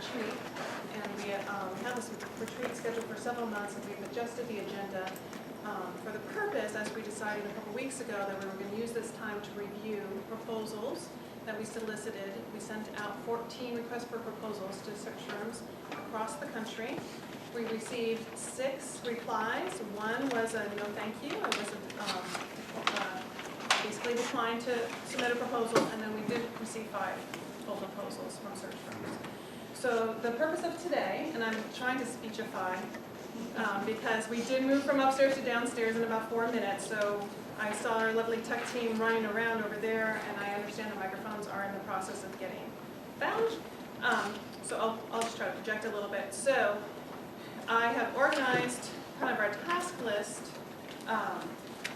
retreat, and we have this retreat scheduled for several months, and we've adjusted the agenda for the purpose, as we decided a couple weeks ago, that we were going to use this time to review proposals that we solicited. We sent out 14 requests for proposals to search firms across the country. We received 6 replies. One was a no thank you. It was basically declined to submit a proposal, and then we did receive 5 full proposals from search firms. So the purpose of today, and I'm trying to speechify, because we did move from upstairs to downstairs in about 4 minutes, so I saw our lovely tech team running around over there, and I understand the microphones are in the process of getting found. So I'll just try to project a little bit. So I have organized kind of our task list.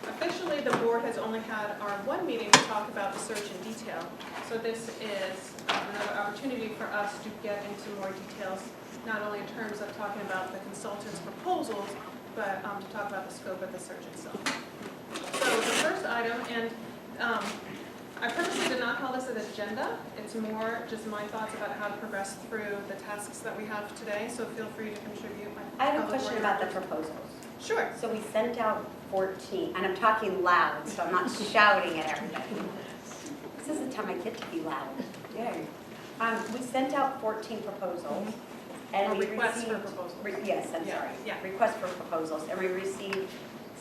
Officially, the board has only had our one meeting to talk about the search in detail. So this is another opportunity for us to get into more details, not only in terms of talking about the consultant's proposals, but to talk about the scope of the search itself. So the first item, and I purposely did not call this an agenda. It's more just my thoughts about how to progress through the tasks that we have today, so feel free to contribute. I have a question about the proposals. Sure. So we sent out 14, and I'm talking loud, so I'm not shouting at everybody. This is the time I get to be loud. Yeah. We sent out 14 proposals, and we requests received, for proposals. Yes, I'm sorry. Yeah. Requests for proposals, and we received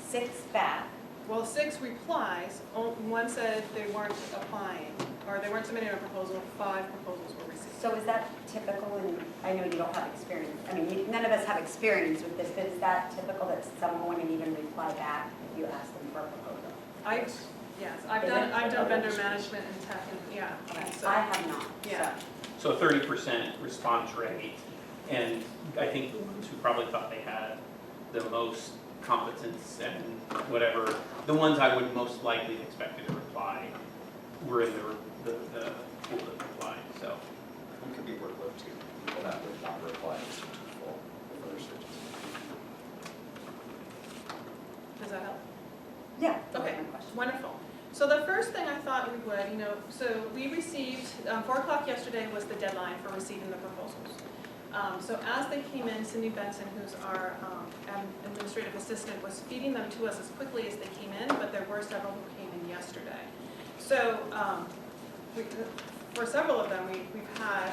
6 back. Well, 6 replies. One said they weren't applying, or they weren't submitting a proposal. 5 proposals were received. So is that typical? And I know you don't have experience. I mean, none of us have experience with this, but is that typical that someone wouldn't even reply back if you ask them for a proposal? Yes, I've done vendor management and tech, and yeah. And so, I have not. Yeah. So 30% response rate, and I think the ones who probably thought they had the most competence and whatever, the ones I would most likely expect to reply were in the pool that replied, so. It could be workload too, people that would not reply to full for their searches. Does that help? Yeah. Okay, That's my question. wonderful. So the first thing I thought we would, so we received, 4 o'clock yesterday was the deadline for receiving the proposals. So as they came in, Cindy Benson, who's our administrative assistant, was feeding them to us as quickly as they came in, but there were several who came in yesterday. So for several of them, we've had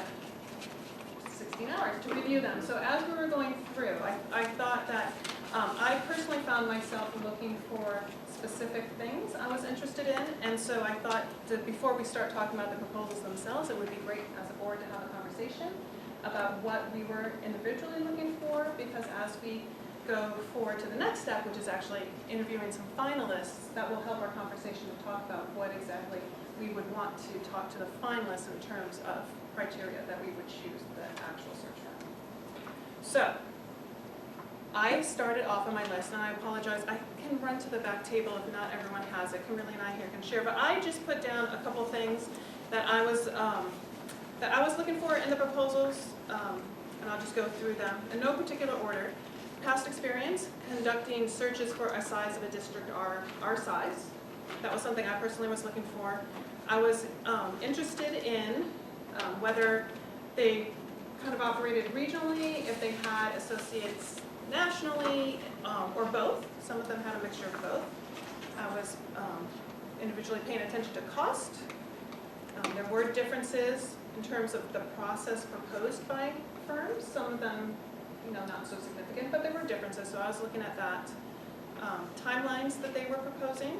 16 hours to review them. So as we were going through, I thought that I personally found myself looking for specific things I was interested in, and so I thought that before we start talking about the proposals themselves, it would be great as a board to have a conversation about what we were individually looking for, because as we go forward to the next step, which is actually interviewing some finalists, that will help our conversation to talk about what exactly we would want to talk to the finalists in terms of criteria that we would choose the actual search firm. So I started off on my list, and I apologize, I can run to the back table if not everyone has it. Kimberly and I here can share, but I just put down a couple things that I was looking for in the proposals, and I'll just go through them in no particular order. Past experience, conducting searches for a size of a district our size. That was something I personally was looking for. I was interested in whether they kind of operated regionally, if they had associates nationally, or both. Some of them had a mixture of both. I was individually paying attention to cost. There were differences in terms of the process proposed by firms. Some of them, not so significant, but there were differences, so I was looking at that. Timelines that they were proposing,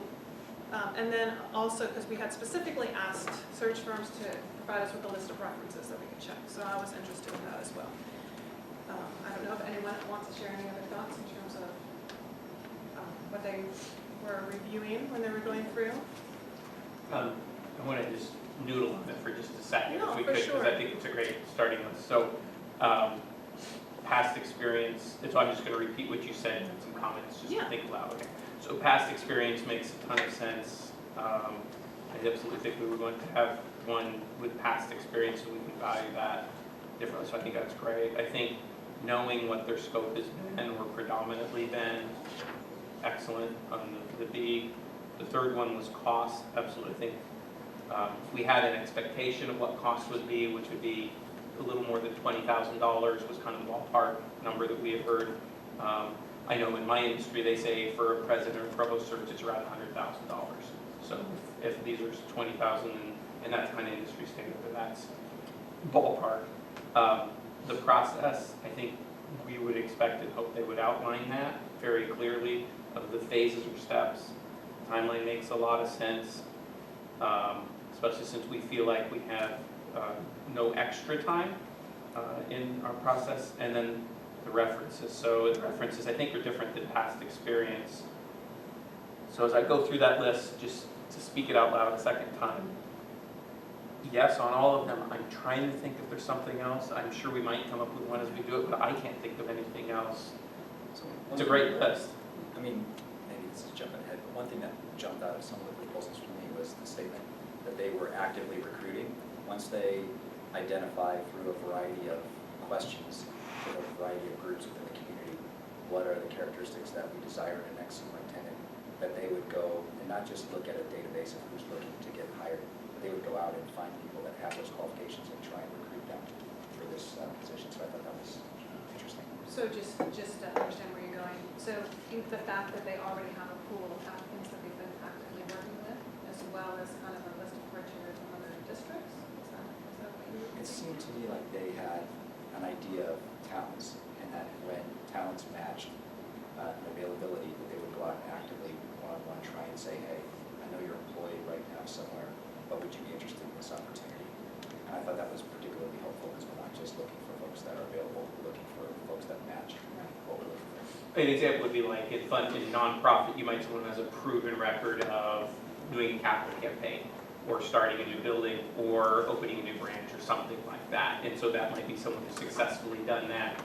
and then also, because we had specifically asked search firms to provide us with a list of references that we could check, so I was interested in that as well. I don't know if anyone wants to share any other thoughts in terms of what they were reviewing when they were going through. I want to just noodle on it for just a second, No, if we for could, sure. because I think it's a great starting list. So, past experience, so I'm just going to repeat what you said and some comments just to think aloud. Okay. So past experience makes a ton of sense. I absolutely think we were going to have one with past experience, and we can value that differently, so I think that's great. I think knowing what their scope has been or predominantly been, excellent on the B. The third one was cost, absolutely. I think if we had an expectation of what cost would be, which would be a little more than $20,000 was kind of the ballpark number that we had heard. I know in my industry, they say for a president or provost search, it's around $100,000. So if these are 20,000 and that's kind of industry standard, then that's ballpark. The process, I think we would expect and hope they would outline that very clearly of the phases or steps. Timeline makes a lot of sense, especially since we feel like we have no extra time in our process. And then the references. So the references, I think, are different than past experience. So as I go through that list, just to speak it out loud a second time, yes, on all of them, I'm trying to think if there's something else. I'm sure we might come up with one as we do it, but I can't think of anything else. So It's a great list. I mean, maybe this is jumping ahead, but one thing that jumped out of some of the proposals for me was the statement that they were actively recruiting. Once they identify through a variety of questions, with a variety of groups within the community, what are the characteristics that we desire in the next superintendent, that they would go and not just look at a database of who's looking to get hired, but they would go out and find people that have those qualifications and try and recruit them for this position. So I thought that was interesting. So just to understand where you're going, so the fact that they already have a pool of applicants that they've been actively working with, as well as kind of a list of criteria from other districts, is that what you were It thinking? seemed to me like they had an idea of talents, and that when talents matched availability, that they would go out and actively one-on-one try and say, hey, I know you're employed right now somewhere, but would you be interested in this opportunity? And I thought that was particularly helpful because we're not just looking for folks that are available, we're looking for folks that match what we're looking for. An example would be like in nonprofit, you might see someone who has a proven record of doing a capital campaign, or starting a new building, or opening a new branch, or something like that. And so that might be someone who's successfully done that,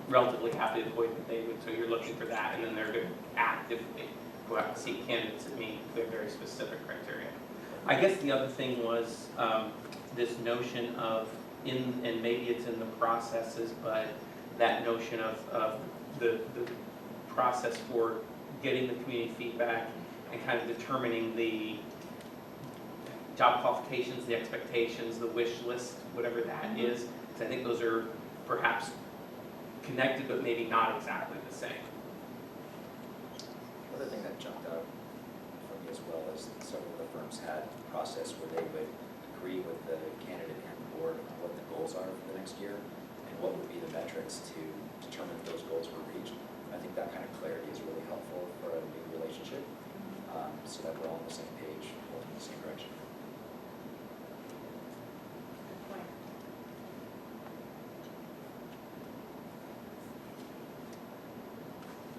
relatively happy to avoid that they would. So you're looking for that, and then they're going to actively go out and seek candidates that meet their very specific criteria. I guess the other thing was this notion of, and maybe it's in the processes, but that notion of the process for getting the community feedback and kind of determining the job qualifications, the expectations, the wish list, whatever that is. Because I think those are perhaps connected, but maybe not exactly the same. The other thing that jumped out for me as well is that several of the firms had a process where they would agree with the candidate and the board on what the goals are for the next year and what would be the metrics to determine if those goals were reached. And I think that kind of clarity is really helpful for a new relationship, so that we're all on the same page, going in the same direction. Good point.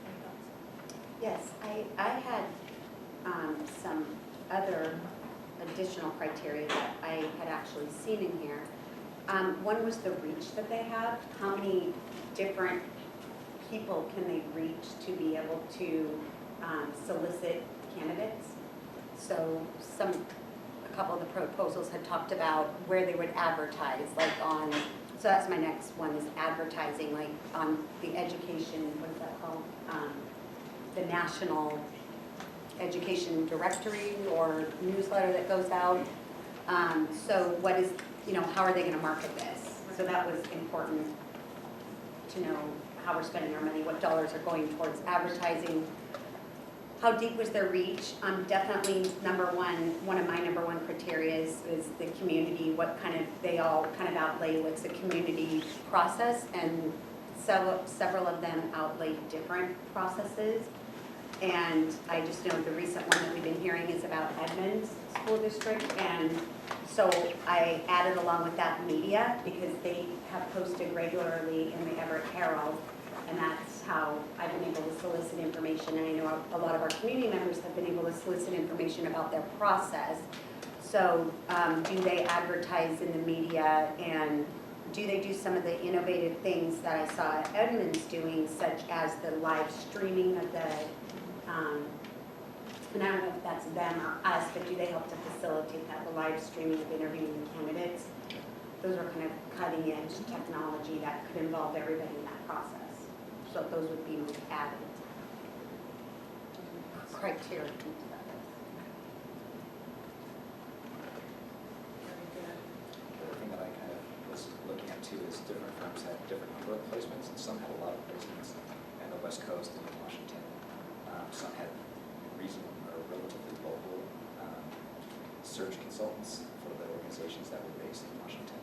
Any thoughts? Yes, I had some other additional criteria that I had actually seen in here. One was the reach that they have. How many different people can they reach to be able to solicit candidates? So a couple of the proposals had talked about where they would advertise, like on, so that's my next one, is advertising, like on the education, what is that called? The National Education Directory or newsletter that goes out. So what is, how are they going to market this? So that was important to know how we're spending our money, what dollars are going towards advertising. How deep was their reach? Definitely one of my number one criteria is the community, what kind of, they all kind of outlay what's the community process, and several of them outlay different processes. And I just know the recent one that we've been hearing is about Edmonds School District, and so I added along with that media because they have posted regularly in the Everett Herald, and that's how I've been able to solicit information. And I know a lot of our community members have been able to solicit information about their process. So do they advertise in the media, and do they do some of the innovative things that I saw Edmonds doing, such as the live streaming of the and I don't know if that's them or us, but do they help to facilitate that, the live streaming of interviewing the candidates? Those are kind of cutting edge technology that could involve everybody in that process. So those would be my added criteria to that list. Very good. The other thing that I kind of was looking at too different firms had different number of placements, and some had a lot of placements in the West Coast and in Washington. Some had reasonable or relatively local search consultants for the organizations that were based in Washington.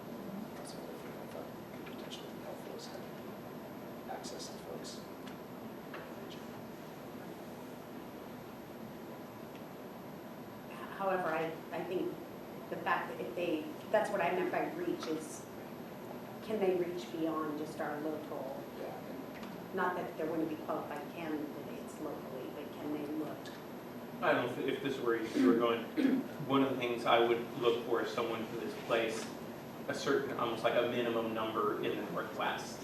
That's another thing I thought could potentially be helpful is having access to folks. However, I think the fact that that's what I meant by reach is, can they reach beyond just our local, Yeah, not that there wouldn't be qualified candidates locally, but can they look? I don't know if this is where you were going. One of the things I would look for is someone for this place, a certain, almost like a minimum number in the Northwest.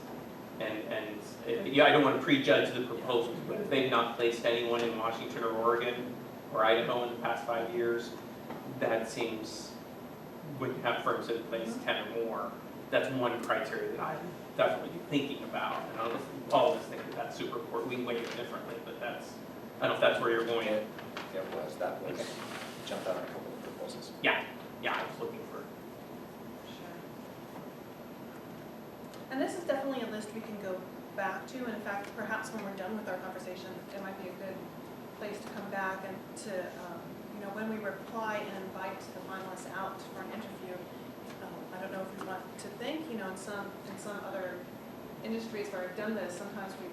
Yeah, I don't want to prejudge the proposals, but if they've not placed anyone in Washington or Oregon or Idaho in the past 5 years, that seems, when you have firms that have placed 10 or more, that's one criteria that I'm definitely thinking about. And I don't know if all of us think that that's super important. We can weigh it differently, but that's, I don't know if that's where you're going. that was, Okay. jumped out on a couple of proposals. Yeah, I was looking for. Sure. And this is definitely a list we can go back to, and in fact, perhaps when we're done with our conversation, it might be a good place to come back and to, when we reply and invite the finalists out for an interview, I don't know if you want to think, in some other industries where I've done this, sometimes we,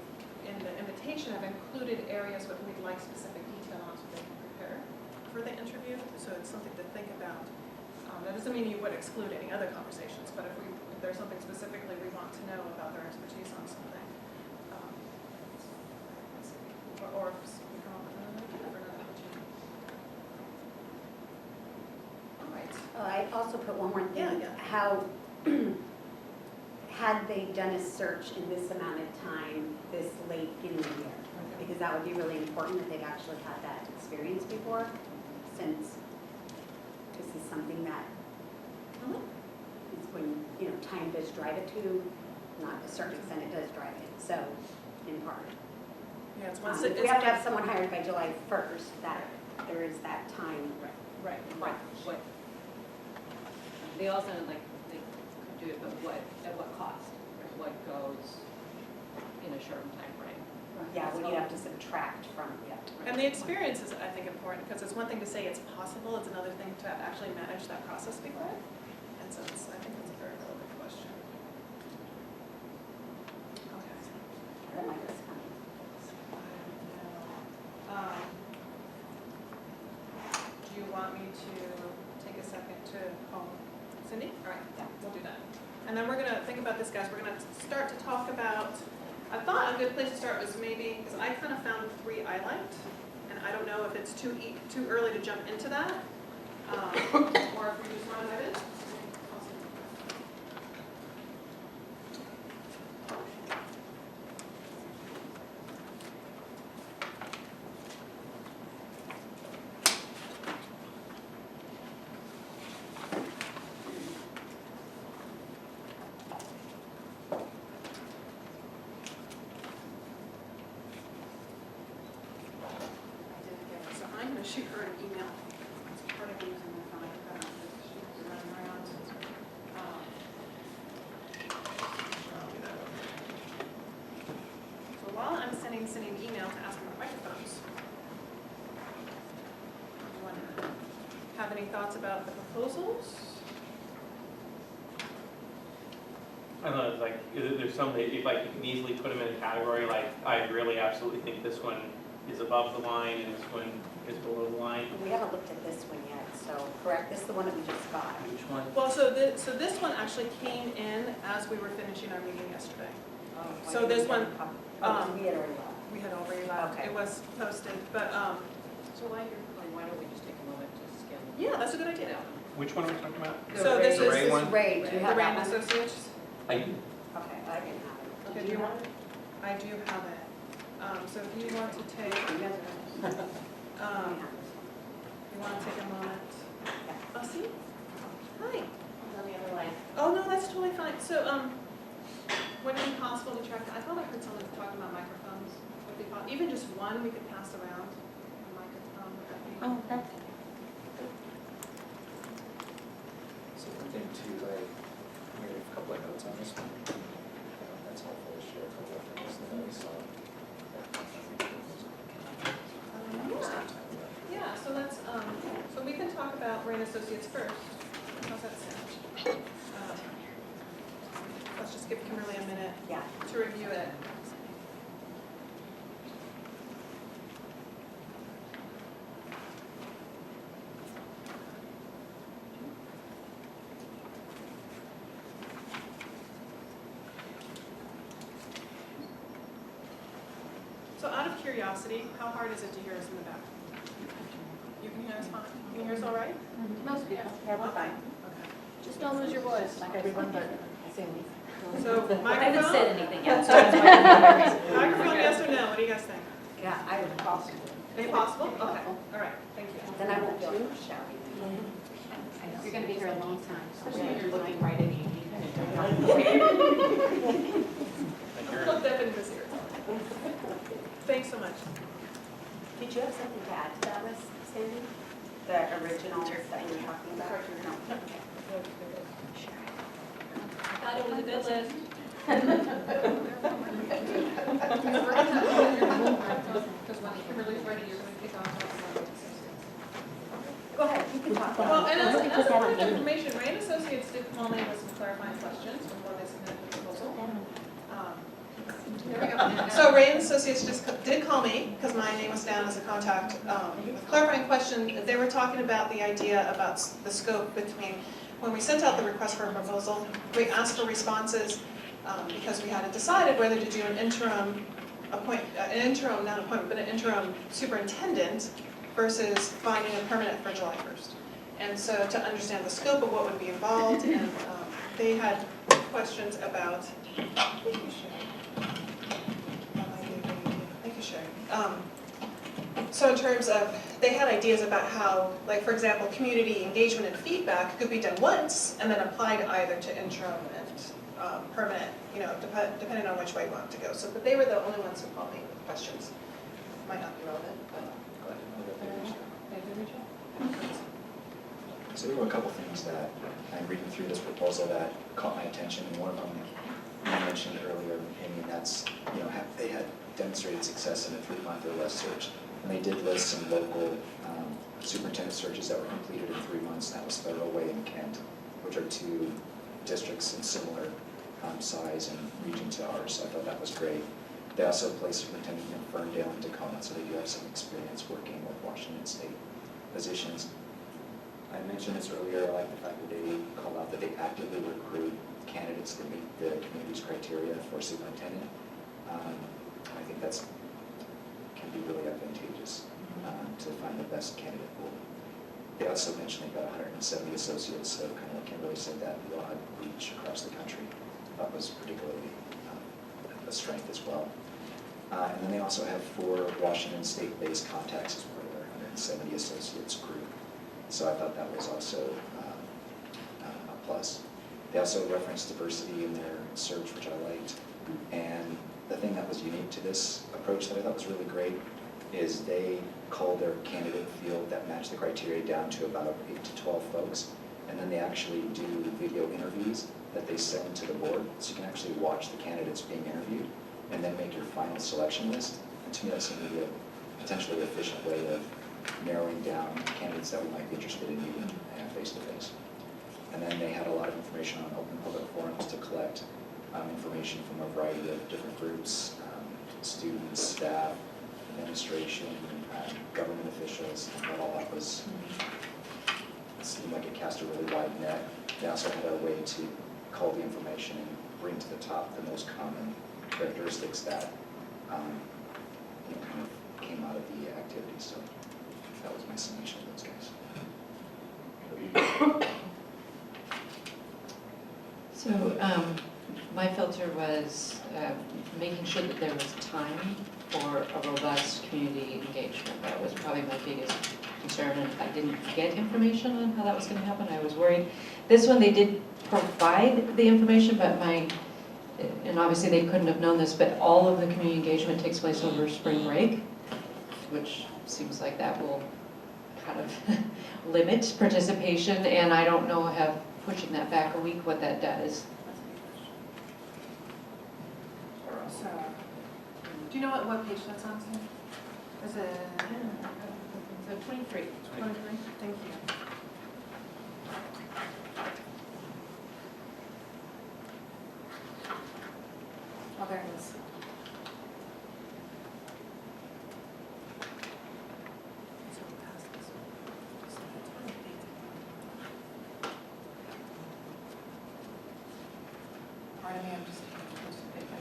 in the invitation, I've included areas where we'd like specific detail on so they can prepare for the interview, so it's something to think about. That doesn't mean you would exclude any other conversations, but if there's something specifically we want to know about their expertise on something, or if we come up with another idea for another opportunity. All right. I also put one more thing. Yeah. How, had they done a search in this amount of time, this late in the year? Because that would be really important that they've actually had that experience before, since this is something that is when, time does drive it to, not a certain extent it does drive it, so, in part. Yeah, it's If we have to have someone hired by July 1st, that there is that time. Right. What, they all sounded like they could do it, but at what cost? What goes in a shortened timeframe? Yeah, when you have to subtract from, And the experience is, I think, important, because it's one thing to say it's possible, it's another thing to actually manage that process before. And so I think that's a very relevant question. Okay. That might just come. Do you want me to take a second to call Cindy? All right, we'll do that. And then we're gonna think about this, guys. We're gonna start to talk about, I thought a good place to start was maybe, because I kind of found 3 I liked, and I don't know if it's too early to jump into that, or if we just want to dive in. So I'm going to shoot her an email. It's part of using the phone. She's running around. So while I'm sending Cindy an email to ask about microphones, do you want to have any thoughts about the proposals? I don't know, it's like, there's some that if you can easily put them in a category, like, I really absolutely think this one is above the line and this one is below the line. We haven't looked at this one yet, so, correct, this is the one that we just got. Which one? Well, so this one actually came in as we were finishing our meeting yesterday. So this one, We had already left. we had already left. Okay. It was posted, but, So why don't we just take a moment to scan? yeah, that's a good idea. Which one are we talking about? So this The is Ray one? Ray, do you the have Rand that one? Associates. I do. Okay, I didn't have it. Okay, do you want it? I do have it. So if you want to take, You guys are- you want to take a moment. Oh, see? Hi. On the other line. Oh, no, that's totally fine. So, would it be possible to track, I thought I heard someone talking about microphones. Would it be even just one we could pass around a microphone, would that be? That's So one thing too, We have a couple of notes on this one. That's helpful to share a couple of things that I saw. Yeah, so let's, so we can talk about Ray and Associates first. How's that sound? Let's just give Kimberly a minute Yeah. to review it. So out of curiosity, how hard is it to hear us in the back? You can hear us fine? You can hear us all right? Most people. Yeah, we're fine. Okay. Just don't lose your voice. Like everyone but Sandy. So I haven't said microphone, anything yet. microphone, yes or no? What do you guys think? Yeah, I would possibly. Impossible? Okay, all right, thank you. Then I won't feel like shouting. You're gonna be here a long time. Especially when you're looking right at you. Look deaf in this ear. Thanks so much. Did you have something to add to that list, Sandy? The originals that you were talking about? No. I thought it was a good list. Because when Kimberly's ready, you're going to kick off. Go ahead, you can talk. Well, and as a point of information, Ray and Associates did call me with some clarifying questions before they submitted the proposal. There we go. So Ray and Associates did call me, because my name was down as a contact, with clarifying question. They were talking about the idea about the scope between, when we sent out the request for a proposal, we asked for responses because we hadn't decided whether to do an interim not appointment, but an interim superintendent versus finding a permanent for July 1st. And so to understand the scope of what would be involved, and they had questions about, thank you, Sherry. So in terms of, they had ideas about how, like for example, community engagement and feedback could be done once and then applied either to interim and permanent, depending on which way you want to go. So, but they were the only ones who called me with questions. Might not be relevant, but go ahead. So there were a couple things that I'm reading through this proposal that caught my attention, and one of them you mentioned earlier, Amy, and that's, they had demonstrated success in a 3-month or less search. And they did list some local superintendent searches that were completed in 3 months, and that was Federal Way and Kent, which are 2 districts in similar size and region to ours, so I thought that was great. They also placed superintendent in Ferndale and Tacoma, so they do have some experience working with Washington State positions. I mentioned this earlier, I like the fact that they called out that they actively recruit candidates that meet the community's criteria for superintendent. I think that's can be really advantageous to find the best candidate pool. They also mentioned they've got 170 associates, so kind of like Kimberly said, that broad reach across the country that was particularly a strength as well. And then they also have 4 Washington State-based contacts as part of their 170 associates group. So I thought that was also a plus. They also referenced diversity in their search, which I liked. And the thing that was unique to this approach that I thought was really great is they culled their candidate field that matched the criteria down to about 8 to 12 folks. And then they actually do video interviews that they send to the board, so you can actually watch the candidates being interviewed and then make your final selection list. And to me, that seemed to be a potentially efficient way of narrowing down candidates that we might be interested in meeting face-to-face. And then they had a lot of information on open public forums to collect information from a variety of different groups, students, staff, administration, government officials. I thought all that was, it seemed like it cast a really wide net. They also had a way to cull the information and bring to the top the most common characteristics that kind of came out of the activity. So that was my summation of those guys. So my filter was making sure that there was time for a robust community engagement. That was probably my biggest concern, and I didn't get information on how that was going to happen. I was worried. This one, they did provide the information, but and obviously they couldn't have known this, but all of the community engagement takes place over spring break, which seems like that will kind of limit participation, and I don't know pushing that back a week, what that does. So, do you know what page that's on, Sam? Is it? So 23. 23? Thank you. Oh, there it is. Pardon me, I'm just taking a closer look at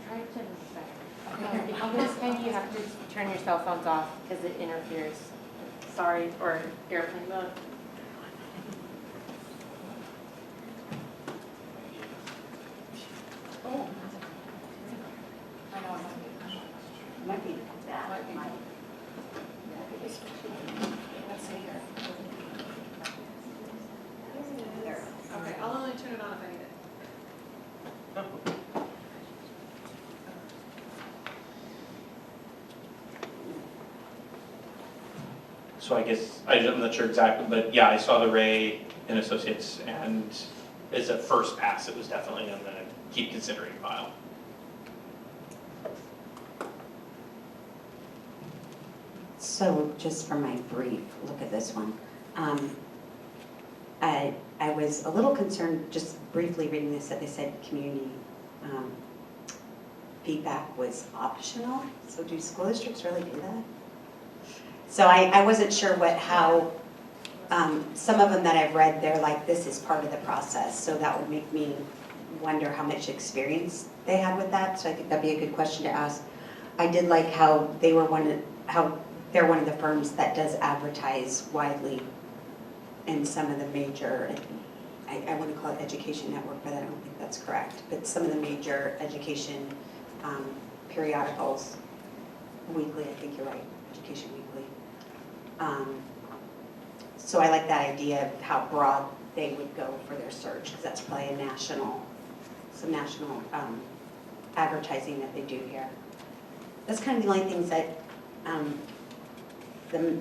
Try to turn this back. On this thing, you have to turn your cell phones off because it interferes. Sorry, or airplane mode. Oh. I know, Might be that, Might be. might. let's see here. There. Okay, I'll only turn it on if I need it. So I guess, I'm not sure exactly, but yeah, I saw the Ray and Associates, and as a first pass, it was definitely in the keep considering file. So just for my brief look at this one, I was a little concerned, just briefly reading this, that they said community feedback was optional. So do school districts really do that? So I wasn't sure how, some of them that I've read, they're like, this is part of the process. So that would make me wonder how much experience they had with that. So I think that'd be a good question to ask. I did like how they're one of the firms that does advertise widely in some of the major, I want to call it education network, but I don't think that's correct. But some of the major education periodicals, weekly, I think you're right, Education Weekly. So I like that idea of how broad they would go for their search, because that's probably some national advertising that they do here. That's kind of the only things that, the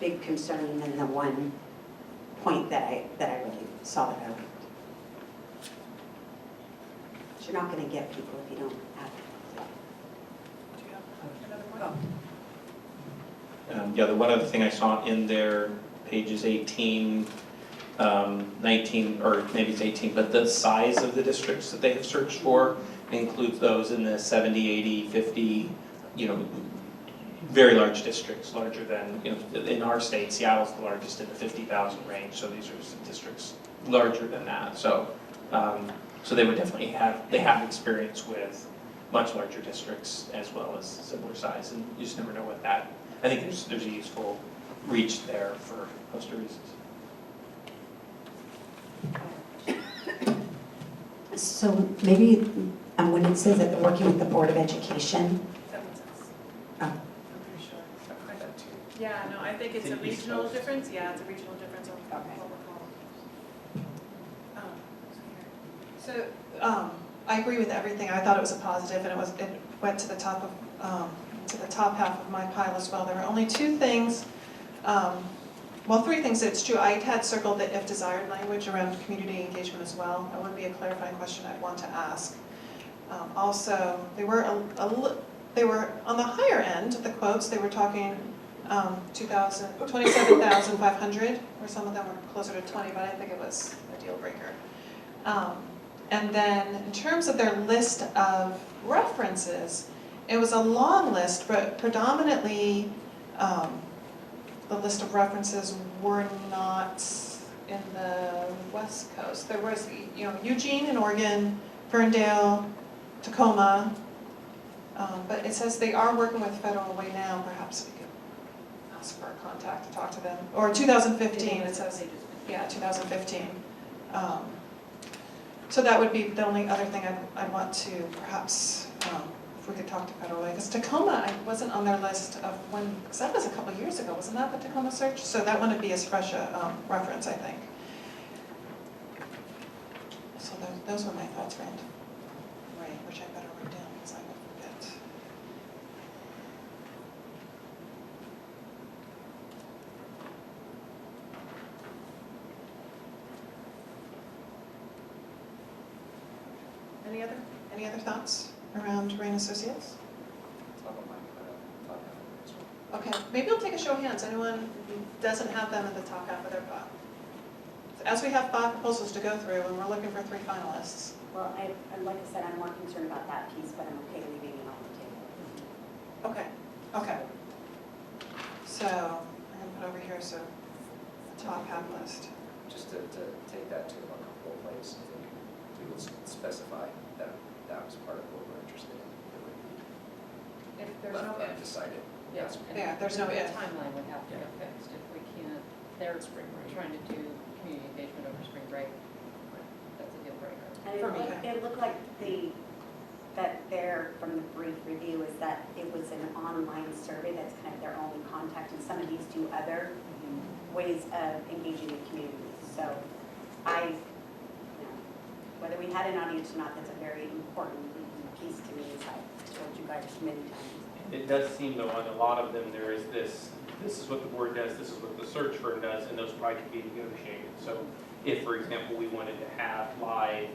big concern, and then the one point that I really saw that I liked. But you're not going to get people if you don't advertise. Do you have another one? Yeah, the one other thing I saw in there, pages 18, 19, or maybe it's 18, but the size of the districts that they have searched for includes those in the 70, 80, 50, very large districts, larger than, in our state, Seattle's the largest in the 50,000 range, so these are districts larger than that. So, so they would definitely have experience with much larger districts as well as similar size, and you just never know what that, I think there's a useful reach there for poster reasons. So maybe when it says that they're working with the Board of Education, That makes sense. Oh. I'm pretty sure. I got two. Yeah, no, I think it's a It's in East regional Coast. difference. Yeah, it's a regional difference of what Okay. we're calling. So, I agree with everything. I thought it was a positive, and it went to the top half of my pile as well. There were only two things, three things. It's true. I had circled the if desired language around community engagement as well. That would be a clarifying question I'd want to ask. Also, they were on the higher end of the quotes. They were talking 27,500, or some of them were closer to 20, but I didn't think it was a deal breaker. And then in terms of their list of references, it was a long list, but predominantly the list of references were not in the West Coast. There was, Eugene in Oregon, Ferndale, Tacoma, but it says they are working with Federal Way now. Perhaps we could ask for a contact to talk to them. Or 2015, it says, yeah, 2015. So that would be the only other thing I'd want to perhaps, if we could talk to Federal Way. Because Tacoma, I wasn't on their list of when, because that was a couple of years ago, wasn't that the Tacoma search? So that wouldn't be as fresh a reference, I think. So those were my thoughts, Rand. Right, which I better write down because I will forget. Any other thoughts around Rain Associates? Top of mind, top half. Okay, maybe we'll take a show of hands. Anyone who doesn't have them at the top half of their file? So as we have 5 proposals to go through and we're looking for 3 finalists. Well, like I said, I'm more concerned about that piece, but I'm okay leaving it on the table. Okay, okay. So I'm gonna put over here, so the top half list. Just to take that to a more comfortable place, I think we would specify that that was part of what we're interested in. If It there's would no be left if. undecided. Yeah. Yes. and Yeah, there's no the if. timeline would have to get fixed if we can't, they're trying to do community engagement over spring break. That's a deal breaker. And For me. it looked like from the brief review, is that it was an online survey that's kind of their only contact, and some of these do other ways of engaging the community. So whether we had an audience or not, that's a very important piece to me, as I've told you guys many times. It does seem though on a lot of them, there is this is what the board does, this is what the search firm does, and those probably can be negotiated. So if, for example, we wanted to have live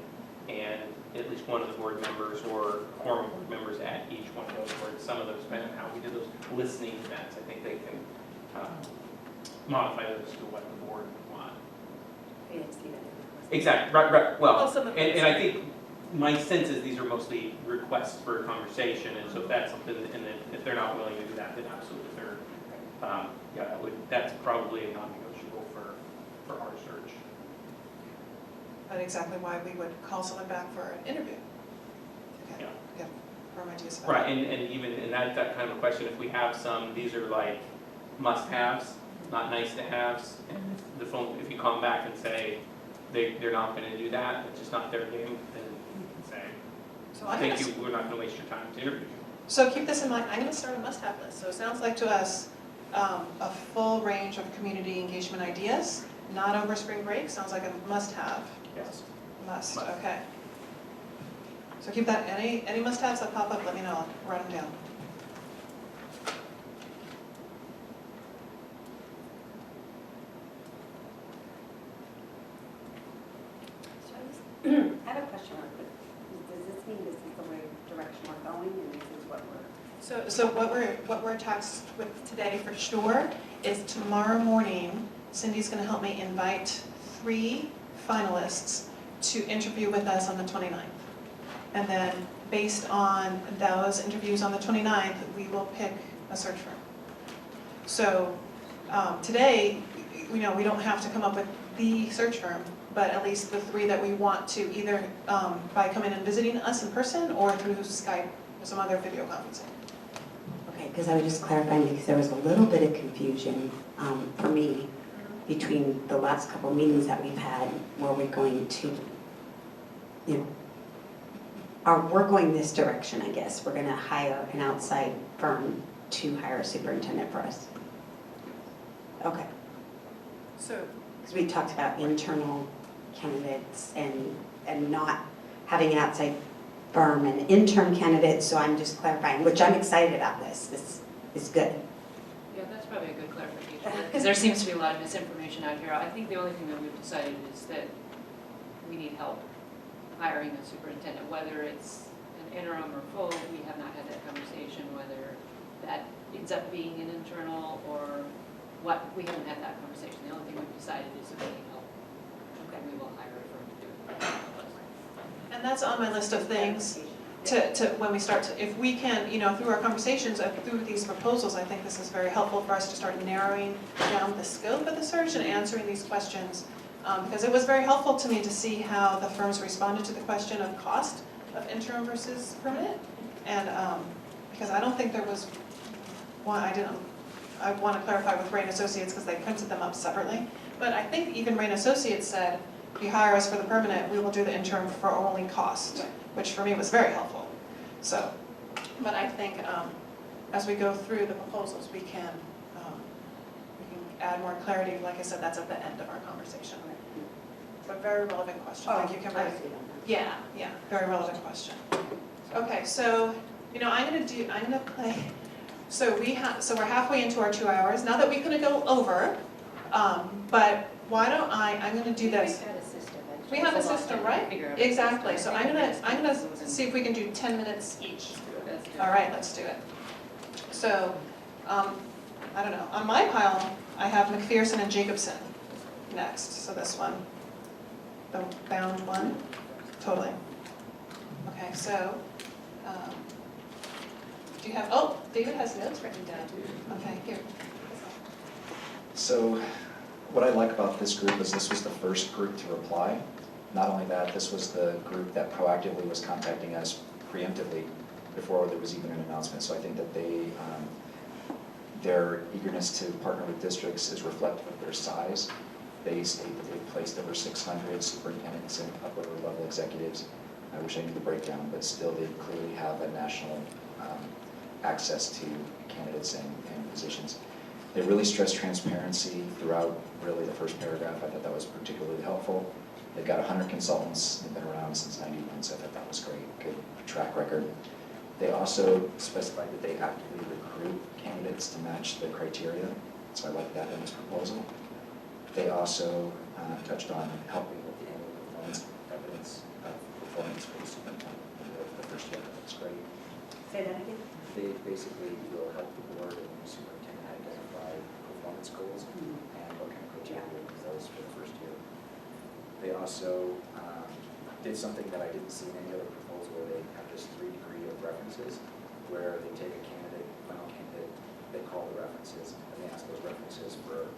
and at least one of the board members or quorum of board members at each one of those, or some of those, depending on how we did those listening events, I think they can modify those to what the board would want. We didn't see that. Exactly, right, well, some of them. and I think my sense is these are mostly requests for a conversation, and so if that's something, and if they're not willing to do that, then absolutely they're, that's probably a non-negotiable for our search. And exactly why we would call someone back for an interview. Okay, Yeah. yeah, firm ideas about Right, and even in that kind of a question, if we have some, these are like must-haves, not nice-to-haves, and the phone, if you call them back and say they're not gonna do that, it's just not their game, then you can say, So I'm thank gonna, you, we're not gonna waste your time to interview you. so keep this in mind, I'm gonna start a must-have list. So it sounds like to us, a full range of community engagement ideas, not over spring break, sounds like a must-have. Yes. Must, Must. okay. So keep that, any must-haves that pop up, let me know, I'll write them down. I have a question real quick. Does this mean this is the way direction we're going, and this is what we're? So what we're tasked with today for sure is tomorrow morning, Cindy's gonna help me invite 3 finalists to interview with us on the 29th. And then based on those interviews on the 29th, we will pick a search firm. So today, we don't have to come up with the search firm, but at least the 3 that we want to either by coming and visiting us in person or through Skype or some other video conferencing. Okay, because I was just clarifying, because there was a little bit of confusion for me between the last couple meetings that we've had, where we're going to, we're going this direction, I guess. We're gonna hire an outside firm to hire a superintendent for us. Okay, So because we talked about internal candidates and not having an outside firm and interim candidates, so I'm just clarifying, which I'm excited about this. This is good. Yeah, that's probably a good clarification, because there seems to be a lot of misinformation out here. I think the only thing that we've decided is that we need help hiring a superintendent, whether it's an interim or full, we have not had that conversation, whether that ends up being an internal or what, we haven't had that conversation. The only thing we've decided is that we need help, and we will hire a firm to do it. and that's on my list of things to when we start to, if we can, through our conversations, through these proposals, I think this is very helpful for us to start narrowing down the scope of the search and answering these questions. Because it was very helpful to me to see how the firms responded to the question of cost of interim versus permanent. And because I don't think there was one, I want to clarify with Rain Associates because they printed them up separately. But I think even Rain Associates said, if you hire us for the permanent, we will do the interim for only cost, which for me was very helpful. So, but I think as we go through the proposals, we can add more clarity. Like I said, that's at the end of our conversation. But very relevant question. Thank you, Kimberly. Yeah, very relevant question. Okay, so I'm gonna play. So we're halfway into our 2 hours. Now that we couldn't go over, but why don't I'm gonna do this. Make that a system, We have a It's lot system, to right? figure out. Exactly, so I'm gonna see if we can do 10 minutes each. Let's do it. All right, let's do it. So, I don't know, on my pile, I have McPherson and Jacobson next, so this one, the bound one, totally. Okay, so, do you have, oh, David has notes written down. Okay, here. So what I like about this group is this was the first group to reply. Not only that, this was the group that proactively was contacting us preemptively before there was even an announcement. So I think that their eagerness to partner with districts is reflective of their size. They state that they've placed over 600 superintendents and upper level executives. I wish I knew the breakdown, but still they clearly have a national access to candidates and positions. They really stress transparency throughout really the first paragraph. I thought that was particularly helpful. They've got 100 consultants. They've been around since '91, so I thought that was great. Good track record. They also specified that they actively recruit candidates to match the criteria, so I like that in this proposal. They also touched on helping with the annual performance evidence of performance for the superintendent in the first year. That's great. Say that again? They basically will help the board and the superintendent identify performance goals and what kind of criteria we use those for the first year. They also did something that I didn't see in any other proposal where they have this 3 degree of references where they take a candidate, final candidate, they call the references, and they ask those references for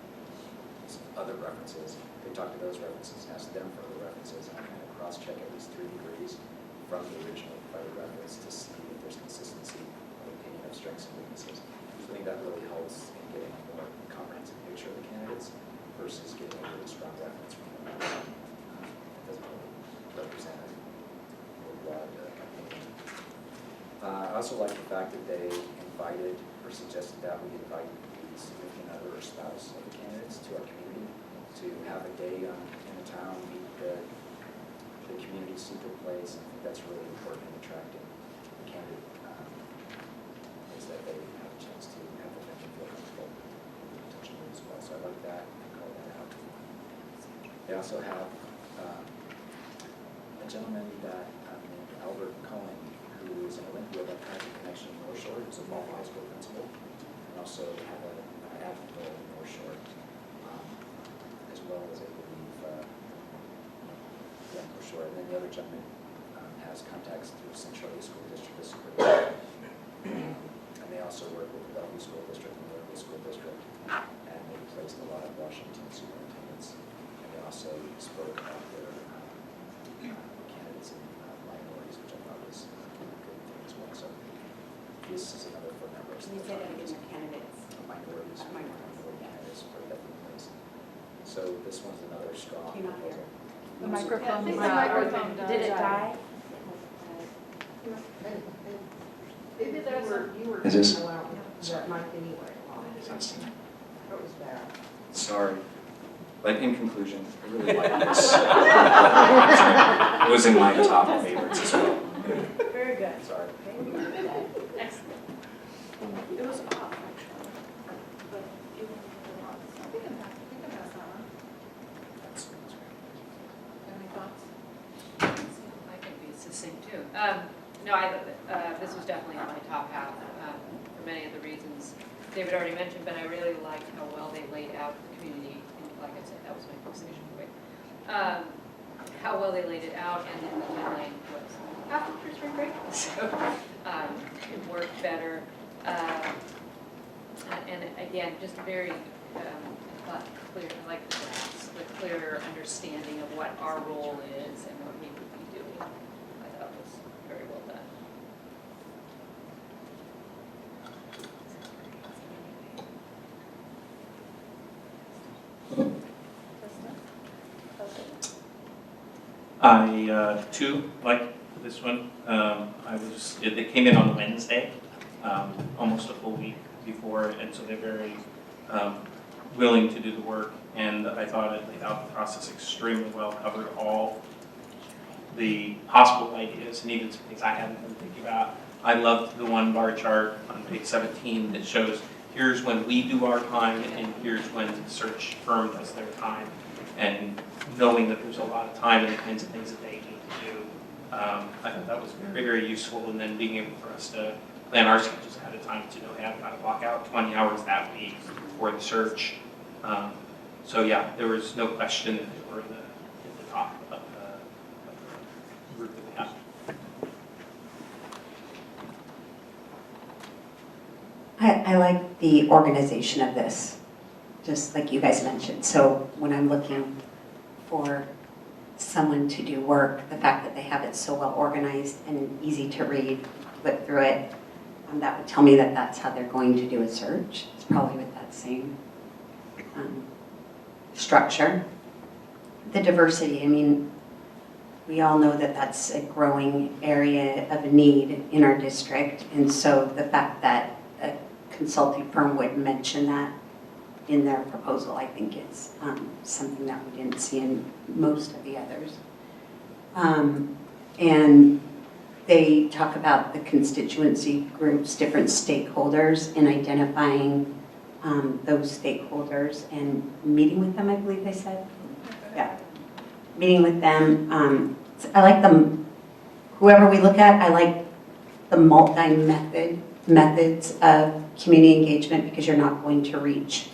other references. They talk to those references and ask them for other references, and I kind of cross-check at least 3 degrees from the original provided reference to see if there's consistency of opinion of strengths and weaknesses. So I think that really helps in getting a more comprehensive picture of the candidates versus getting a really strong reference from them. It doesn't really represent a more broad opinion. I also like the fact that they invited or suggested that we invite the significant other or spouse of the candidates to our community to have a day in the town, meet the community, see the place. I think that's really important in attracting the candidate, is that they have a chance to have the family feel comfortable touching them as well. So I like that and call that out. They also have a gentleman that named Albert Cohen, who is an Olympia that has a connection in North Shore, who's a Ball High School principal, and also have an advocate role in North Shore, as well as I believe, North Shore. And then the other gentleman has contacts through Centralia School District, the superintendent. And they also work with the Bellevue School District and the Oakville School District, and they placed a lot of Washington superintendents. And they also spoke about their candidates and minorities, which I thought was a good thing as well. So this is another phone number. Can you say that again, your candidates? Minorities, minority candidates for that place. So this one's another strong Came out here. proposal. The microphone Yeah, was the microphone out. Did it die? Maybe there's some. Is this? That might anyway. It was there. Sorry. But in conclusion, I really like this. It was in my top favorites as well. Very good. Sorry. Excellent. It was off, actually, but you we can pass that on. That's great. Any thoughts? I can be succinct too. No, this was definitely in my top half for many of the reasons David already mentioned, but I really liked how well they laid out the community. And like I said, that was my fixation point. How well they laid it out, and then the timeline was after spring break, so it worked better. And again, just very clear, I like the graphs, the clear understanding of what our role is and what we would be doing. I thought was very well done. I too like this one. It came in on Wednesday, almost a full week before, and so they're very willing to do the work. And I thought it laid out the process extremely well, covered all the possible ideas and even some things I hadn't been thinking about. I loved the one bar chart on page 17 that shows here's when we do our time and here's when the search firm does their time. and knowing that there's a lot of time and the kinds of things that they need to do. I thought that was very, very useful, and then being able for us to plan our schedules ahead of time to know, hey, I've got to block out 20 hours that week for the search. So yeah, there was no question that they were at the top of the group that we have. I like the organization of this, just like you guys mentioned. So when I'm looking for someone to do work, the fact that they have it so well organized and easy to read, flip through it, that would tell me that that's how they're going to do a search. It's probably with that same structure. The diversity, I mean, we all know that that's a growing area of need in our district. And so the fact that a consulting firm would mention that in their proposal, I think is something that we didn't see in most of the others. And they talk about the constituency groups, different stakeholders, and identifying those stakeholders and meeting with them, I believe they said. Yeah, meeting with them. I like them, whoever we look at, I like the methods of community engagement, because you're not going to reach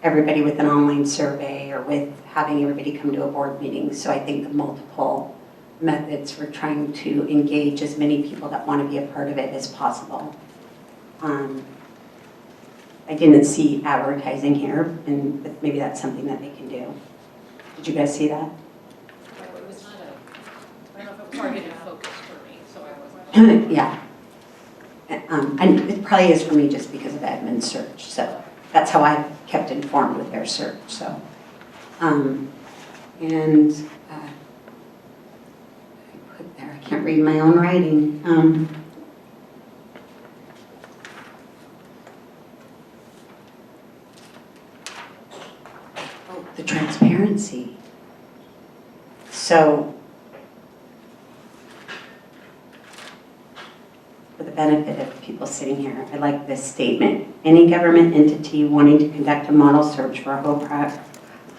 everybody with an online survey or with having everybody come to a board meeting. So I think the multiple methods for trying to engage as many people that want to be a part of it as possible. I didn't see advertising here, and but maybe that's something that they can do. Did you guys see that? It was not I don't know if it was targeted focus for me, so I wasn't. Yeah. And it probably is for me just because of Edmund's search. So that's how I kept informed with their search. So, I put there, I can't read my own writing. The transparency. So, for the benefit of people sitting here, I like this statement. Any government entity wanting to conduct a model search for a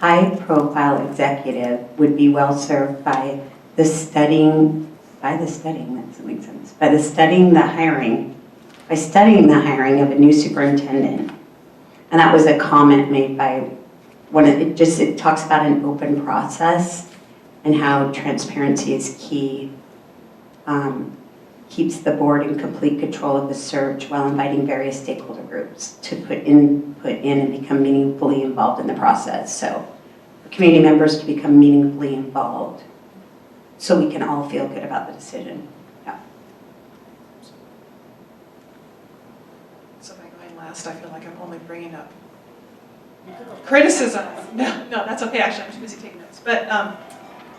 high-profile executive would be well served by studying the hiring of a new superintendent. And that was a comment made by it talks about an open process and how transparency is key. Keeps the board in complete control of the search while inviting various stakeholder groups to put in and become meaningfully involved in the process. So for community members to become meaningfully involved so we can all feel good about the decision. Yeah. So by going last, I feel like I'm only bringing up criticism. No, that's okay, actually, I'm too busy taking notes. But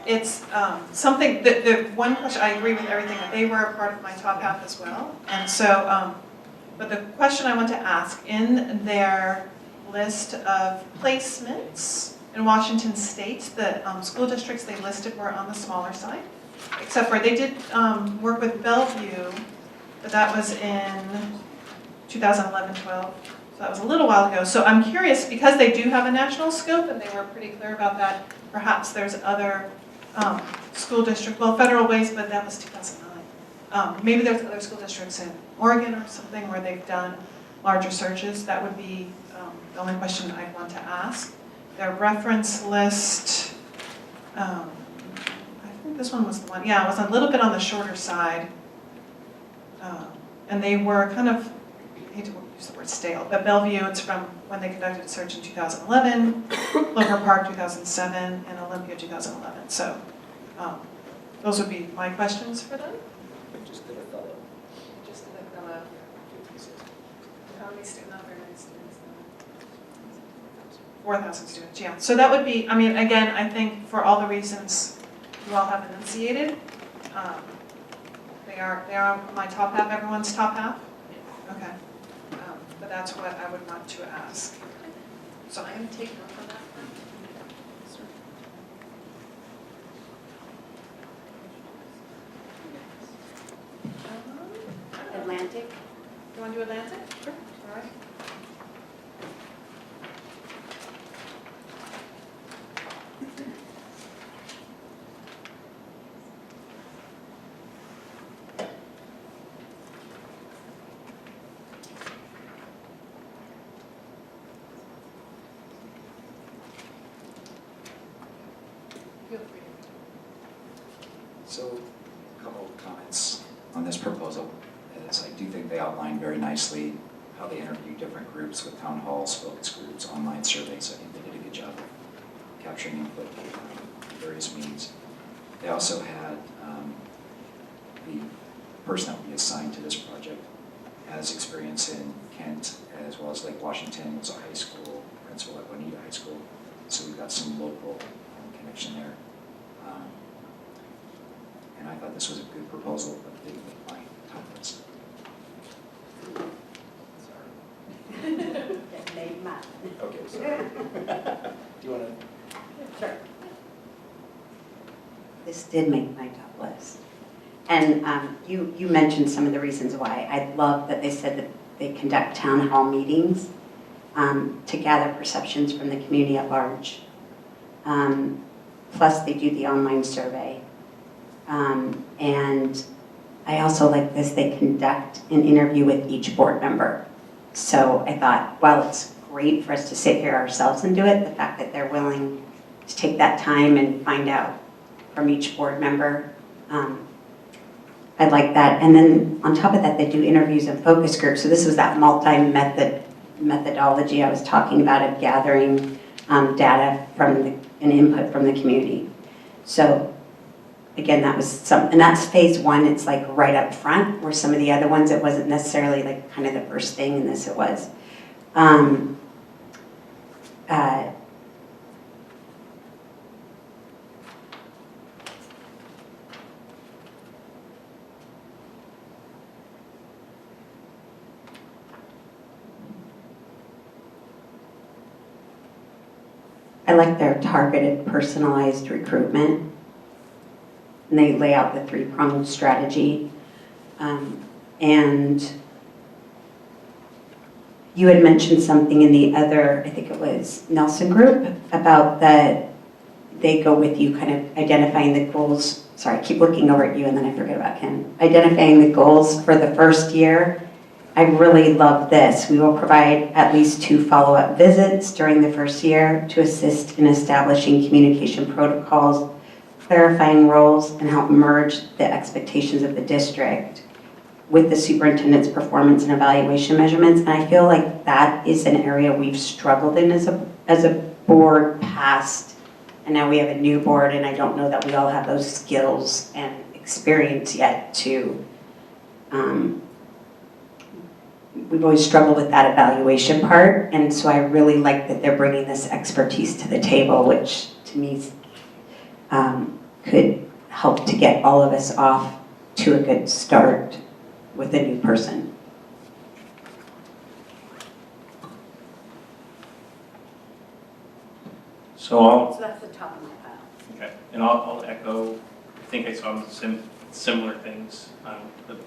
it's something, the one question, I agree with everything, that they were a part of my top half as well. And so, but the question I want to ask, in their list of placements in Washington State, the school districts they listed were on the smaller side, except for they did work with Bellevue, but that was in 2011-12. That was a little while ago. So I'm curious, because they do have a national scope and they were pretty clear about that, perhaps there's other school district, well, Federal Ways, but that was 2009. Maybe there's other school districts in Oregon or something where they've done larger searches. That would be the only question I'd want to ask. Their reference list, I think this one was the one, yeah, it was a little bit on the shorter side. And they were kind of, I hate to use the word stale, but Bellevue, it's from when they conducted a search in 2011, Lover Park 2007, and Olympia 2011. So those would be my questions for them. Just did a fellow. Just to let them know. How many students, not very many students. 4,000 students, yeah. So that would be, I mean, again, I think for all the reasons you all have enunciated, they are my top half, everyone's top half? Okay. But that's what I would want to ask. So I'm taking note of that. Atlantic. You want to do Atlantic? Sure. All right. So, a couple of comments on this proposal is I do think they outline very nicely how they interview different groups with town halls, focus groups, online surveys. I think they did a good job of capturing input from various means. They also had the person that will be assigned to this project has experience in Kent as well as Lake Washington, was a high school principal at Juanita High School. So we've got some local connection there. And I thought this was a good proposal, but it didn't make my top list. Sorry. That made mine. Okay, sorry. Do you want to? Sure. This did make my top list. And you mentioned some of the reasons why. I love that they said that they conduct town hall meetings to gather perceptions from the community at large. Plus, they do the online survey. And I also like this, they conduct an interview with each board member. So I thought, while it's great for us to sit here ourselves and do it, the fact that they're willing to take that time and find out from each board member, I like that. And then on top of that, they do interviews and focus groups. So this was that methodology I was talking about of gathering data from and input from the community. So again, that was and that's phase one. It's like right up front, where some of the other ones, it wasn't necessarily like kind of the first thing, and this it was. I like their targeted, personalized recruitment. And they lay out the three-pronged strategy. And you had mentioned something in the other, I think it was Nelson Group, about that they go with you kind of identifying the goals. Sorry, I keep looking over at you and then I forget about Ken. Identifying the goals for the first year. I really love this. We will provide at least 2 follow-up visits during the first year to assist in establishing communication protocols, clarifying roles, and help merge the expectations of the district with the superintendent's performance and evaluation measurements. And I feel like that is an area we've struggled in as a board past, and now we have a new board, and I don't know that we all have those skills and experience yet to we've always struggled with that evaluation part, and so I really like that they're bringing this expertise to the table, which to me could help to get all of us off to a good start with a new person. So So that's the top of my pile. okay, and I'll echo, I think I saw similar things that have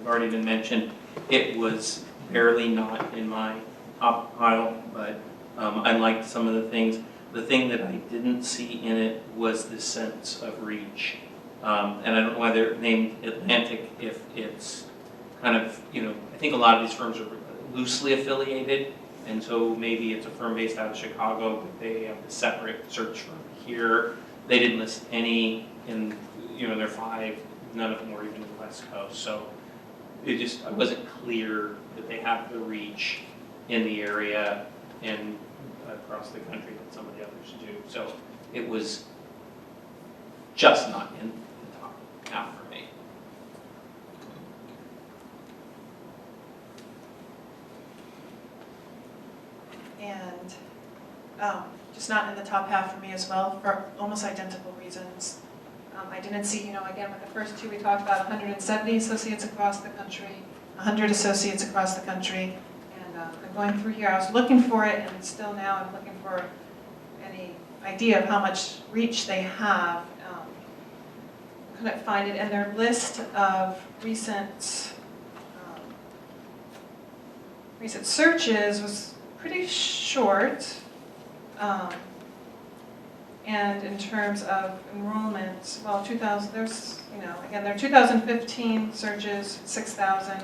already been mentioned. It was barely not in my top pile, but I liked some of the things. The thing that I didn't see in it was this sense of reach. And I don't know why they're named Atlantic if it's kind of, I think a lot of these firms are loosely affiliated, and so maybe it's a firm based out of Chicago, but they have a separate search firm here. They didn't list any in, their 5, none of them were even in the West Coast. So I wasn't clear that they have the reach in the area and across the country that some of the others do. So it was just not in the top half for me. And just not in the top half for me as well, for almost identical reasons. I didn't see, again, with the first 2 we talked about 170 associates across the country, 100 associates across the country. And I'm going through here, I was looking for it, and still now I'm looking for any idea of how much reach they have. Couldn't find it, and their list of recent searches was pretty short. And in terms of enrollment, well, 2000, there's, again, there are 2015 searches, 6,000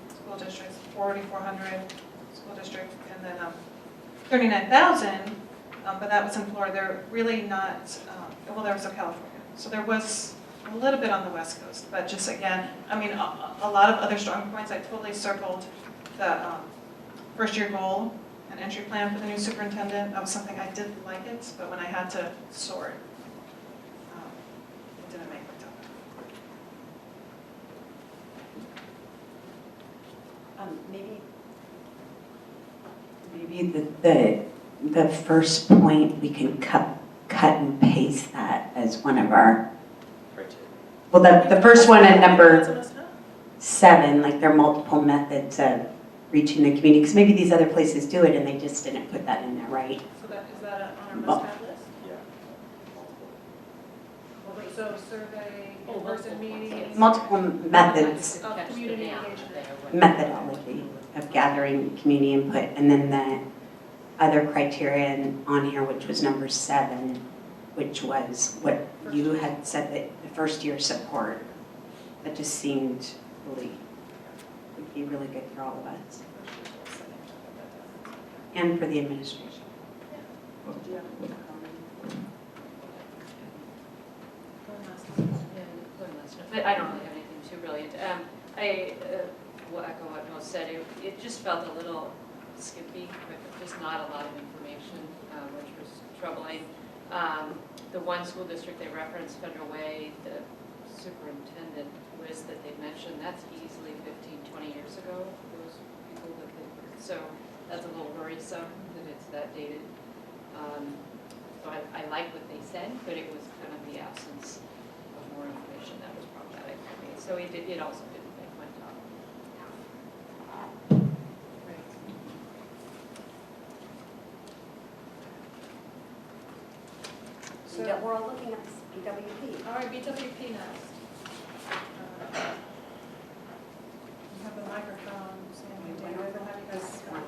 school districts, 4,400 school districts, and then 39,000, but that was in Florida. They're really not, well, there was a California. So there was a little bit on the West Coast, but just again, I mean, a lot of other strong points, I totally circled the first year goal and entry plan for the new superintendent. That was something I did like it, but when I had to sort, it didn't make it tough. Maybe the first point, we can cut and paste that as one of our, Criteria. well, the first one at That's number what it's not. 7, like there are multiple methods of reaching the community, because maybe these other places do it and they just didn't put that in there, right? So that, is that on our Well- must-have list? Yeah. So survey, Oh, in-person multiple ones, meetings. yes. Multiple methods, Of community engagement. methodology of gathering community input, and then the other criterion on here, which was number 7, which was what you had said, that the first year support, that just seemed really, would be really good for all of us, and for the administration. But I don't really have anything too brilliant. I will echo what Mel said. It just felt a little skimpy, with just not a lot of information, which was troubling. The one school district they referenced, Federal Way, the superintendent list that they mentioned, that's easily 15, 20 years ago, those people that they were. So that's a little worrisome that it's that dated. So I like what they said, but it was kind of the absence of more information that was problematic for me. So it also didn't make my top. So, We're all looking at this BWP. all right, BWP next. You have the microphone, so we will have you guys This go. one.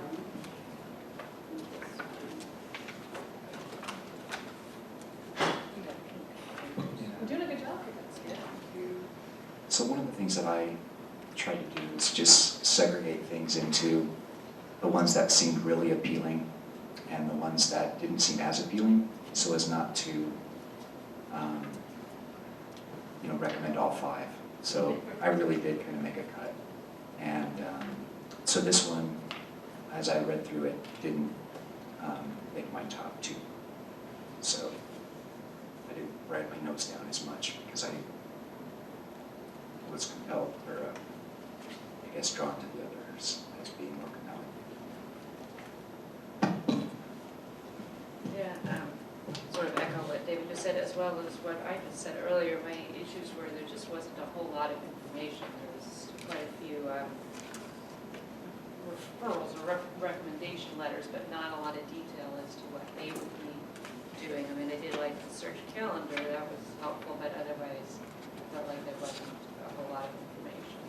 You're doing a good job with this. So one of the things that I try to do is just segregate things into the ones that seemed really appealing and the ones that didn't seem as appealing, so as not to, recommend all 5. So I really did kind of make a cut. And so this one, as I read through it, didn't make my top 2. So I didn't write my notes down as much because I was compelled, or I guess drawn to the others as being more compelling. Yeah, sort of echo what David just said, as well as what I just said earlier. My issues were there just wasn't a whole lot of information. There was quite a few referrals or recommendation letters, but not a lot of detail as to what they would be doing. I mean, I did like the search calendar, that was helpful, but otherwise I felt like there wasn't a whole lot of information.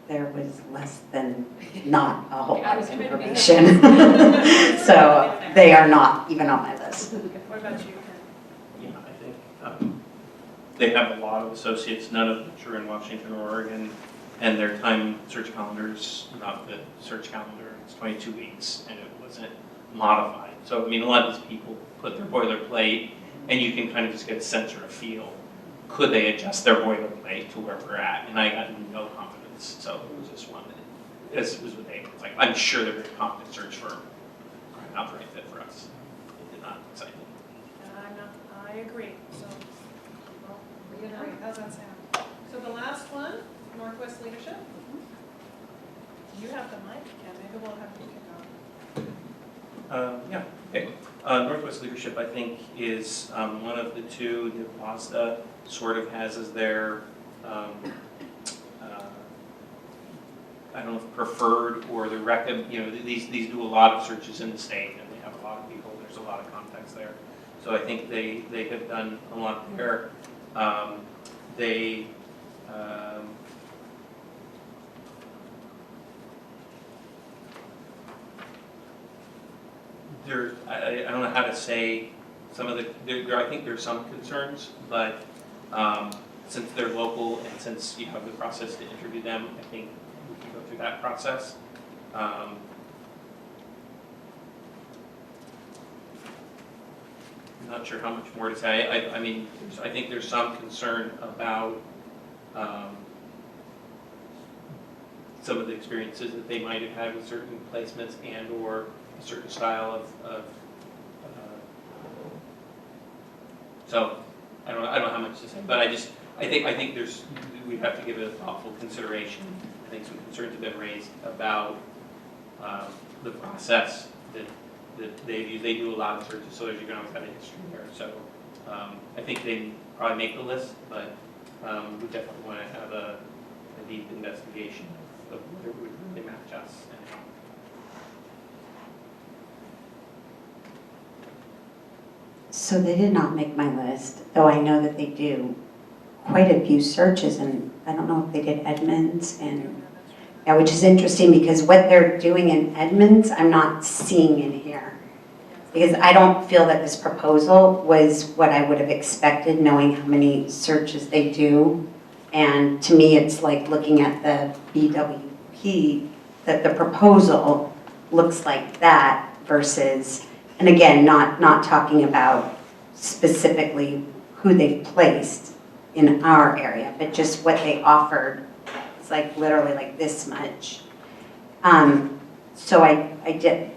There was less than not a whole I lot was of trying to be- information. So they are not even on my list. What about you, Ken? Yeah, I think they have a lot of associates, none of which are in Washington or Oregon, and their time search calendars, not the search calendar, it's 22 weeks, and it wasn't modified. So, I mean, a lot of these people put their boilerplate, and you can kind of just get a sense or a feel. Could they adjust their boilerplate to where we're at? And I got no confidence, so it was just one that, as it was with David, it's like, I'm sure they're a very competent search firm, not the right fit for us. It did not excite me. And I agree, so, well, we agree, how's that sound? So the last one, Northwest Leadership. You have the mic, Ken, maybe we'll have you kick off. Yeah, okay. Northwest Leadership, I think, is one of the two that WASDA sort of has as their, I don't know if preferred or the these do a lot of searches in the state, and they have a lot of people, there's a lot of context there. So I think they have done a lot there. They, I don't know how to say some of I think there's some concerns, but since they're local and since you have the process to interview them, I think we can go through that process. not sure how much more to say. I mean, I think there's some concern about some of the experiences that they might have had with certain placements and/or a certain style of so I don't know how much to say, but I think we have to give it a thoughtful consideration. I think some concerns have been raised about the process that they've used. They do a lot of searches, so there's economic kind of history there. So I think they probably make the list, but we definitely want to have a deep investigation of whether it would really match us and how. So they did not make my list, though I know that they do quite a few searches, and I don't know if they did Edmonds and, yeah, which is interesting because what they're doing in Edmonds, I'm not seeing in here. Because I don't feel that this proposal was what I would have expected, knowing how many searches they do. And to me, it's like looking at the BWP, that the proposal looks like that versus, and again, not talking about specifically who they've placed in our area, but just what they offered. It's like literally like this much. So I didn't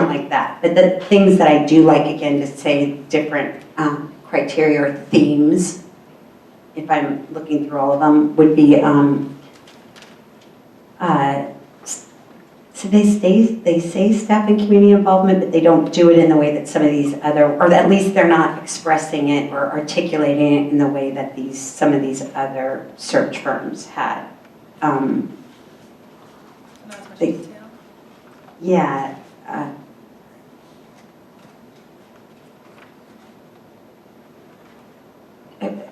like that. But the things that I do like, again, to say different criteria or themes, if I'm looking through all of them, would be, so they say staff and community involvement, but they don't do it in the way that some of these other, or at least they're not expressing it or articulating it in the way that some of these other search firms had. Not as much They- detail. Yeah.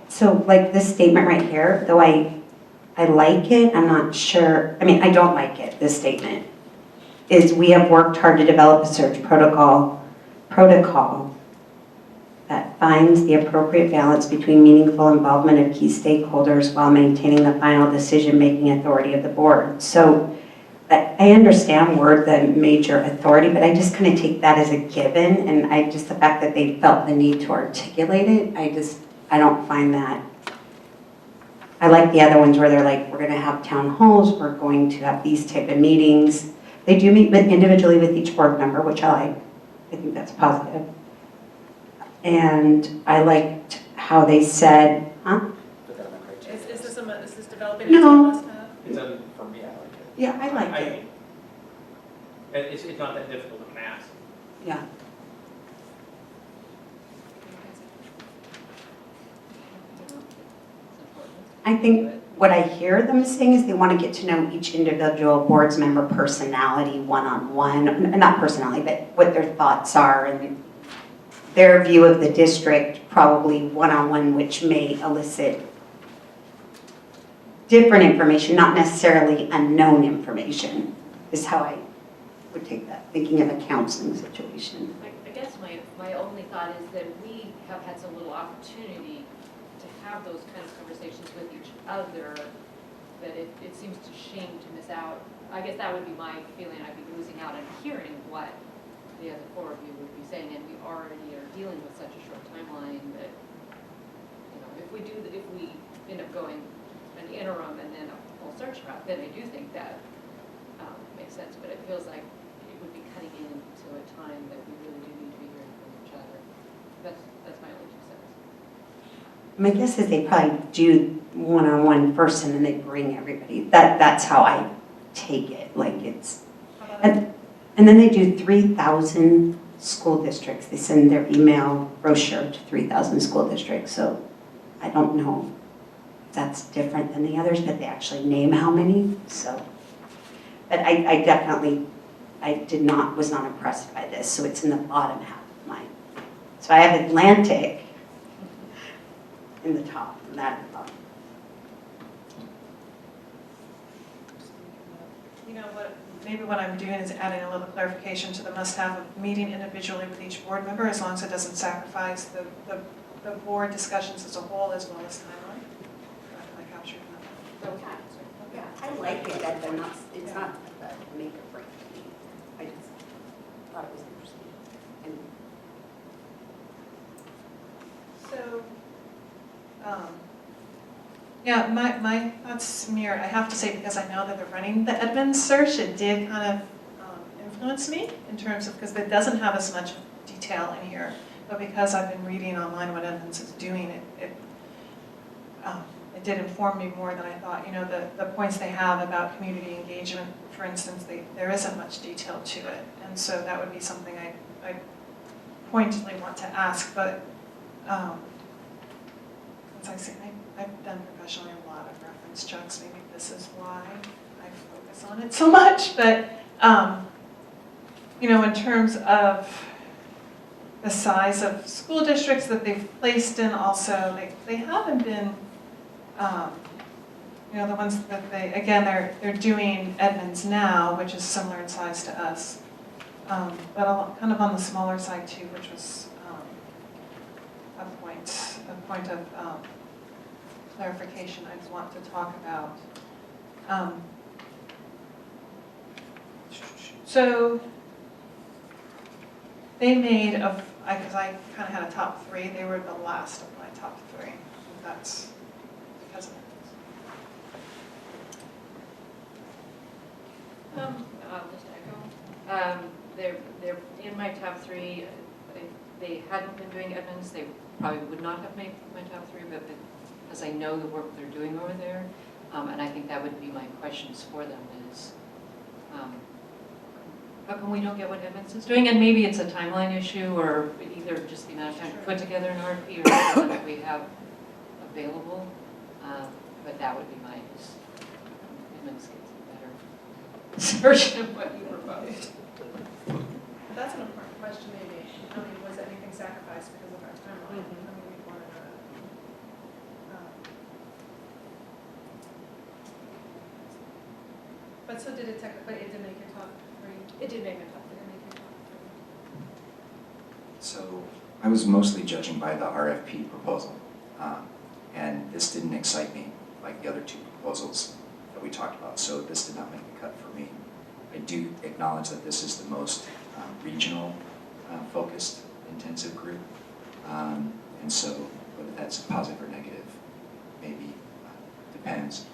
So like this statement right here, though I like it, I'm not sure, I mean, I don't like it, this statement, is we have worked hard to develop a search protocol that finds the appropriate balance between meaningful involvement of key stakeholders while maintaining the final decision-making authority of the board. So I understand we're the major authority, but I just kind of take that as a given, and the fact that they felt the need to articulate it, I don't find that. I like the other ones where they're like, we're gonna have town halls, we're going to have these type of meetings. They do meet individually with each board member, which I like. I think that's positive. And I liked how they said, Put that on the criteria. Is this developing No. as a must-have? It's a, For me, I like it. Yeah, I like it. It's not that difficult of an ask. Yeah. I think what I hear them saying is they want to get to know each individual board's member personality one-on-one, not personality, but what their thoughts are and their view of the district probably one-on-one, which may elicit different information, not necessarily unknown information, is how I would take that, thinking of a counseling situation. I guess my only thought is that we have had some little opportunity to have those kinds of conversations with each other, that it seems to shame to miss out. I guess that would be my feeling, I'd be losing out on hearing what the other four of you would be saying, and we already are dealing with such a short timeline that, if we end up going an interim and then a full search route, then I do think that makes sense, but it feels like it would be cutting into a time that we really do need to be hearing from each other. That's my only 2 cents. My guess is they probably do one-on-one first and then they bring everybody. That's how I take it, like it's, How about that? and then they do 3,000 school districts. They send their email brochure to 3,000 school districts, so I don't know if that's different than the others, but they actually name how many, so. But I definitely, was not impressed by this, so it's in the bottom half of mine. So I have Atlantic in the top, and that in the bottom. You know what, maybe what I'm doing is adding a little clarification to the must-have of meeting individually with each board member, as long as it doesn't sacrifice the board discussions as a whole as well as timeline. I captured that. Yeah, I like it that they're not, it's not a make or break to me. I just thought it was interesting. And Yeah, my thoughts mirrored, I have to say, because I know that they're running the Edmonds search, it did kind of influence me in terms of, because it doesn't have as much detail in here, but because I've been reading online what Edmonds is doing, it did inform me more than I thought. You know, the points they have about community engagement, for instance, there isn't much detail to it, and so that would be something I pointedly want to ask, but as I say, I've done professionally a lot of reference checks, maybe this is why I focus on it so much, but you know, in terms of the size of school districts that they've placed in also, they haven't been, you know, the ones that they're doing Edmonds now, which is similar in size to us, but kind of on the smaller side too, which was a point of clarification I want to talk about. So they made because I kind of had a top 3, they were the last of my top 3. That's because of it. I'll just echo. They're in my top 3. If they hadn't been doing Edmonds, they probably would not have made my top 3, but because I know the work they're doing over there, and I think that would be my questions for them is, how come we don't get what Edmonds is doing? And maybe it's a timeline issue, or either just the amount of time to put together an RFP, or the one that we have available, but that would be my, Edmonds gets a better search than what you proposed. That's an important question, maybe. I mean, was anything sacrificed because of our timeline? I mean, we wanted to, but so did it but it did make your top 3? It did make my top 3. It did make your top 3. So I was mostly judging by the RFP proposal, and this didn't excite me like the other 2 proposals that we talked about, so this did not make the cut for me. I do acknowledge that this is the most regional focused intensive group, and so whether that's positive or negative maybe depends.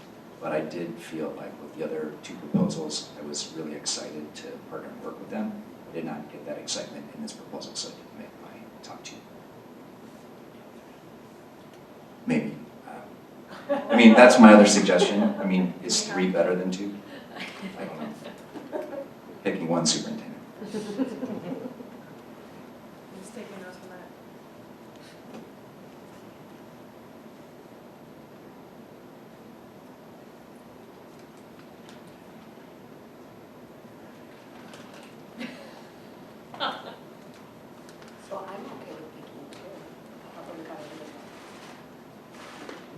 But I did feel like with the other 2 proposals, I was really excited to partner and work with them. I did not get that excitement in this proposal, so I didn't make my top 2. Maybe. I mean, that's my other suggestion. I mean, is 3 better than 2? I don't know. Picking one superintendent. I'm just taking notes from that. So I'm okay with picking 2.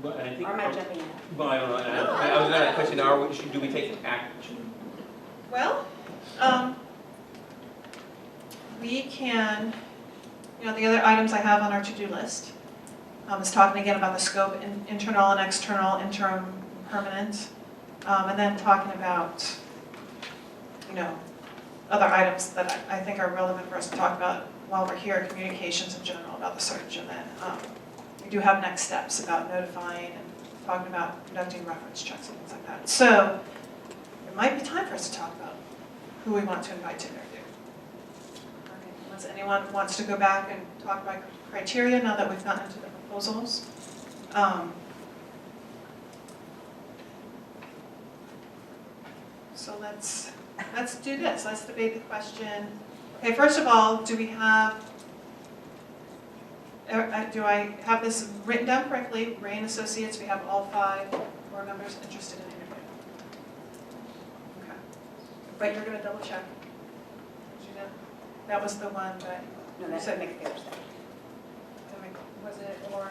But I think, Or am I jumping ahead? well, I don't know, and I was going to question, do we take action? Well, we can, you know, the other items I have on our to-do list is talking again about the scope, internal and external, interim, permanent, and then talking about, you know, other items that I think are relevant for us to talk about while we're here, communications in general about the search, and then we do have next steps about notifying and talking about conducting reference checks and things like that. So it might be time for us to talk about who we want to invite to interview. Unless anyone wants to go back and talk about criteria now that we've gotten into the proposals. So let's do this. Let's debate the question. Okay, first of all, do I have this written down correctly? Ray and Associates, we have all 5 board members interested in interviewing. Okay. But you're going to double check. Did you know? That was the one that No, that's said what makes the other side. Was it or?